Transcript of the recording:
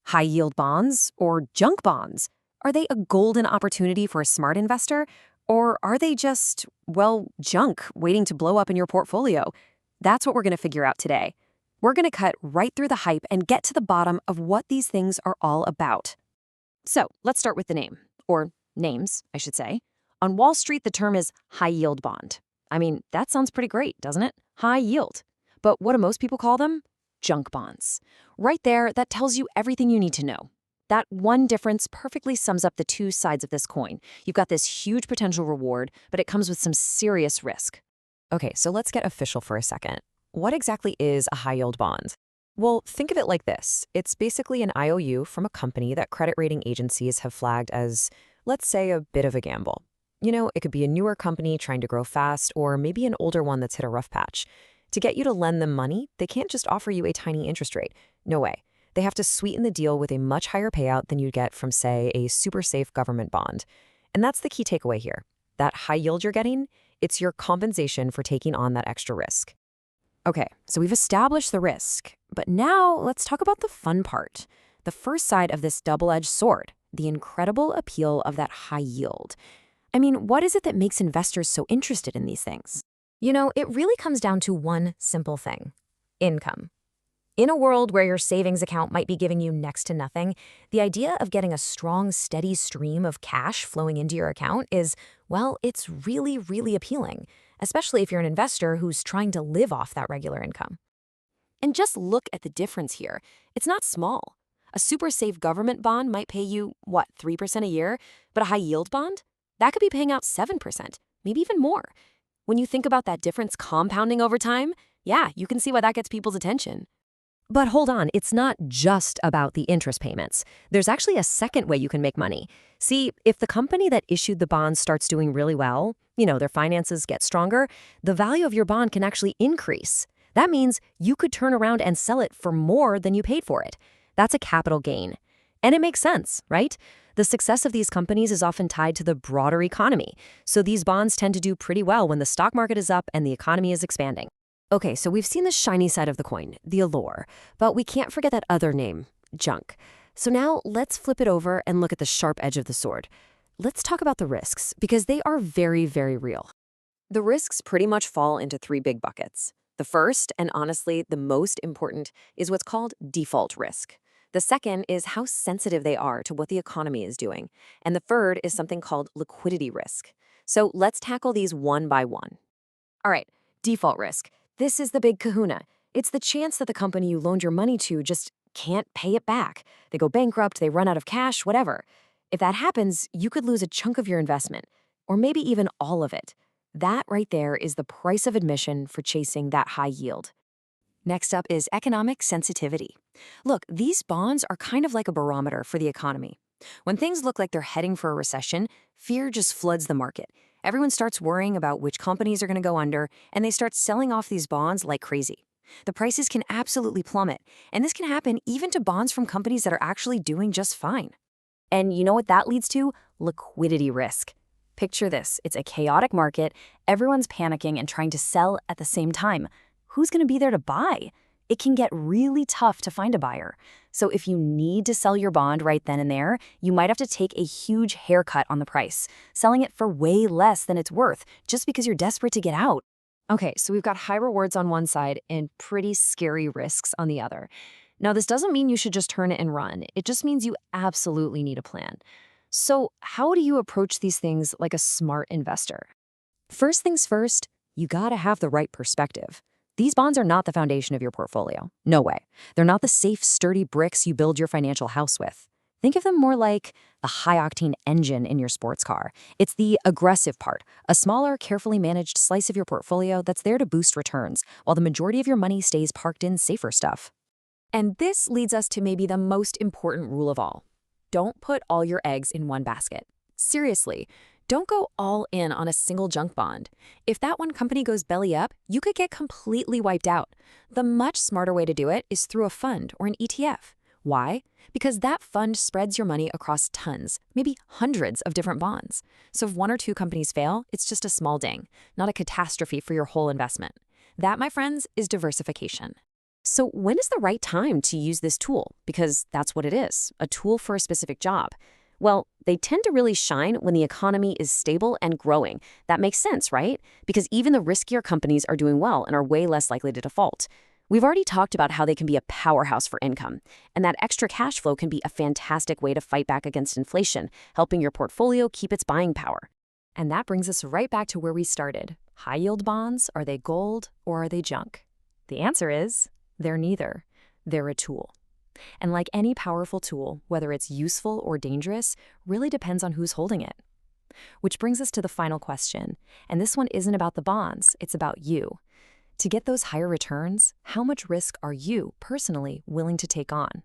High-yield bonds or junk bonds? Are they a golden opportunity for a smart investor? Or are they just, well, junk waiting to blow up in your portfolio? That's what we're going to figure out today. We're going to cut right through the hype and get to the bottom of what these things are all about. So let's start with the name, or names, I should say. On Wall Street, the term is high-yield bond. I mean, that sounds pretty great, doesn't it? High yield. But what do most people call them? Junk bonds. Right there, that tells you everything you need to know. That one difference perfectly sums up the two sides of this coin. You've got this huge potential reward, but it comes with some serious risk. Okay, so let's get official for a second. What exactly is a high-yield bond? Well, think of it like this. It's basically an IOU from a company that credit rating agencies have flagged as, let's say, a bit of a gamble. You know, it could be a newer company trying to grow fast, or maybe an older one that's hit a rough patch. To get you to lend them money, they can't just offer you a tiny interest rate. No way. They have to sweeten the deal with a much higher payout than you'd get from, say, a super safe government bond. And that's the key takeaway here. That high yield you're getting, it's your compensation for taking on that extra risk. Okay, so we've established the risk, but now let's talk about the fun part. The first side of this double-edged sword, the incredible appeal of that high yield. I mean, what is it that makes investors so interested in these things? You know, it really comes down to one simple thing: income. In a world where your savings account might be giving you next to nothing, the idea of getting a strong, steady stream of cash flowing into your account is, well, it's really, really appealing, especially if you're an investor who's trying to live off that regular income. And just look at the difference here. It's not small. A super safe government bond might pay you, 3% a year? But a high yield bond? That could be paying out 7%, maybe even more. When you think about that difference compounding over time, yeah, you can see why that gets people's attention. But hold on, it's not just about the interest payments. There's actually a second way you can make money. See, if the company that issued the bond starts doing really well, their finances get stronger, the value of your bond can actually increase. That means you could turn around and sell it for more than you paid for it. That's a capital gain. And it makes sense, right? The success of these companies is often tied to the broader economy. So these bonds tend to do pretty well when the stock market is up and the economy is expanding. Okay, so we've seen the shiny side of the coin, the allure, but we can't forget that other name, junk. So now let's flip it over and look at the sharp edge of the sword. Let's talk about the risks, because they are very, very real. The risks pretty much fall into three big buckets. The first, and honestly the most important, is what's called default risk. The second is how sensitive they are to what the economy is doing. And the third is something called liquidity risk. So let's tackle these one by one. All right, default risk. This is the big kahuna. It's the chance that the company you loaned your money to just can't pay it back. They go bankrupt, they run out of cash, whatever. If that happens, you could lose a chunk of your investment, or maybe even all of it. That right there is the price of admission for chasing that high yield. Next up is economic sensitivity. Look, these bonds are kind of like a barometer for the economy. When things look like they're heading for a recession, fear just floods the market. Everyone starts worrying about which companies are going to go under, and they start selling off these bonds like crazy. The prices can absolutely plummet, and this can happen even to bonds from companies that are actually doing just fine. And you know what that leads to? Liquidity risk. Picture this. It's a chaotic market. Everyone's panicking and trying to sell at the same time. Who's going to be there to buy? It can get really tough to find a buyer. So if you need to sell your bond right then and there, you might have to take a huge haircut on the price, selling it for way less than it's worth just because you're desperate to get out. Okay, so we've got high rewards on one side and pretty scary risks on the other. Now, this doesn't mean you should just turn it and run. It just means you absolutely need a plan. So how do you approach these things like a smart investor? First things first, you gotta have the right perspective. These bonds are not the foundation of your portfolio. No way. They're not the safe, sturdy bricks you build your financial house with. Think of them more like the high-octane engine in your sports car. It's the aggressive part, a smaller, carefully managed slice of your portfolio that's there to boost returns, while the majority of your money stays parked in safer stuff. And this leads us to maybe the most important rule of all. Don't put all your eggs in one basket. Seriously. Don't go all in on a single junk bond. If that one company goes belly up, you could get completely wiped out. The much smarter way to do it is through a fund or an ETF. Why? Because that fund spreads your money across tons, maybe hundreds of different bonds. So if one or two companies fail, it's just a small ding, not a catastrophe for your whole investment. That, my friends, is diversification. So when is the right time to use this tool? Because that's what it is, a tool for a specific job. Well, they tend to really shine when the economy is stable and growing. That makes sense, right? Because even the riskier companies are doing well and are way less likely to default. We've already talked about how they can be a powerhouse for income, and that extra cash flow can be a fantastic way to fight back against inflation, helping your portfolio keep its buying power. And that brings us right back to where we started. High-yield bonds, are they gold or are they junk? The answer is, they're neither. They're a tool. And like any powerful tool, whether it's useful or dangerous, really depends on who's holding it. Which brings us to the final question, and this one isn't about the bonds, it's about you. To get those higher returns, how much risk are you personally willing to take on?